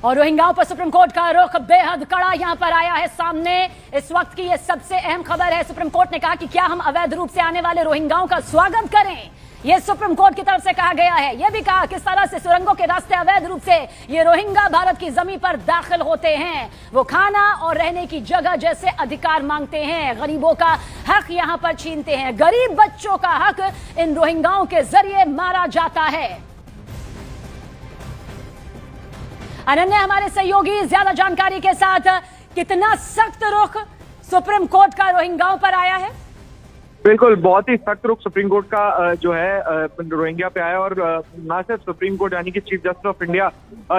और रोहिंग्याओं पर supreme court का रुख बेहद कड़ा यहां पर आया है सामने। इस वक्त की यह सबसे अहम खबर है। सुप्रीम कोर्ट ने कहा कि क्या हम अवैध रूप से आने वाले रोहिंग्याओं का स्वागत करें। यह सुप्रीम कोर्ट की तरफ से कहा गया है। यह भी कहा किस तरह से सुरंगों के रास्ते अवैध रूप से ये रोहिंग्या भारत की जमीन पर दाखिल होते हैं। वो खाना और रहने की जगह जैसे अधिकार मांगते हैं, गरीबों का हक यहां पर छीनते हैं, गरीब बच्चों का हक इन रोहिंग्याओं के जरिए मारा जाता है। अनन्या हमारे सहयोगी ज्यादा जानकारी के साथ, कितना सख्त रुख सुप्रीम कोर्ट का रोहिंग्याओं पर आया है? बिल्कुल, बहुत ही सख्त रुख सुप्रीम कोर्ट का जो है रोहिंग्या पे आया। और ना सिर्फ सुप्रीम कोर्ट यानी कि chief justice of India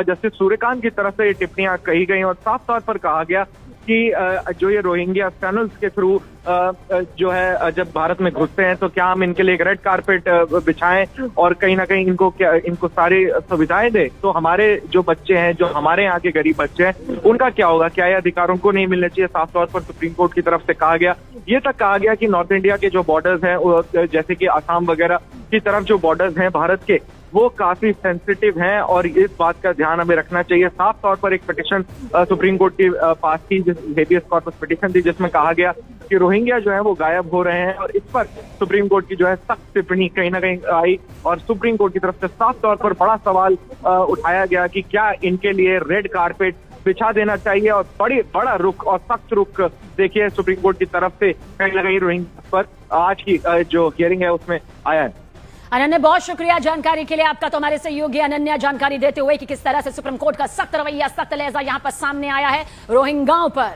justice Suryakant की तरफ से ये टिप्पणियां कही गई और साफ तौर पर कहा गया कि जो ये रोहिंग्या टनल्स के थ्रू जो है जब भारत में घुसते हैं तो क्या हम इनके लिए एक रेड कारपेट बिछाएं और कहीं ना कहीं इनको सारी सुविधाएं दें, तो हमारे जो बच्चे हैं, जो हमारे यहाँ के गरीब बच्चे हैं, उनका क्या होगा? क्या ये अधिकार उनको नहीं मिलने चाहिए? साफ तौर पर सुप्रीम कोर्ट की तरफ से कहा गया। ये तक कहा गया कि नॉर्थ इंडिया के जो बॉर्डर्स हैं, जैसे कि असम वगैरह की तरफ जो बॉर्डर्स हैं भारत के, वो काफी सेंसिटिव हैं और इस बात का ध्यान हमें रखना चाहिए। साफ तौर पर एक पिटीशन सुप्रीम कोर्ट की पास की, हेबियस कॉर्पस पिटीशन थी, जिसमें कहा गया कि रोहिंग्या जो है वो गायब हो रहे हैं। और इस पर सुप्रीम कोर्ट की जो है सख्त टिप्पणी कहीं ना कहीं आई और सुप्रीम कोर्ट की तरफ से साफ तौर पर बड़ा सवाल उठाया गया कि क्या इनके लिए रेड कारपेट बिछा देना चाहिए। और बड़ा रुख और सख्त रुख देखिए सुप्रीम कोर्ट की तरफ से कहीं ना कहीं रोहिंग्या पर आज की जो हियरिंग है उसमें आया है। अनन्या, बहुत शुक्रिया जानकारी के लिए आपका। तो हमारे सहयोगी अनन्या जानकारी देते हुए कि किस तरह से सुप्रीम कोर्ट का सख्त रवैया, सख्त लहजा यहां पर सामने आया है रोहिंग्याओं पर।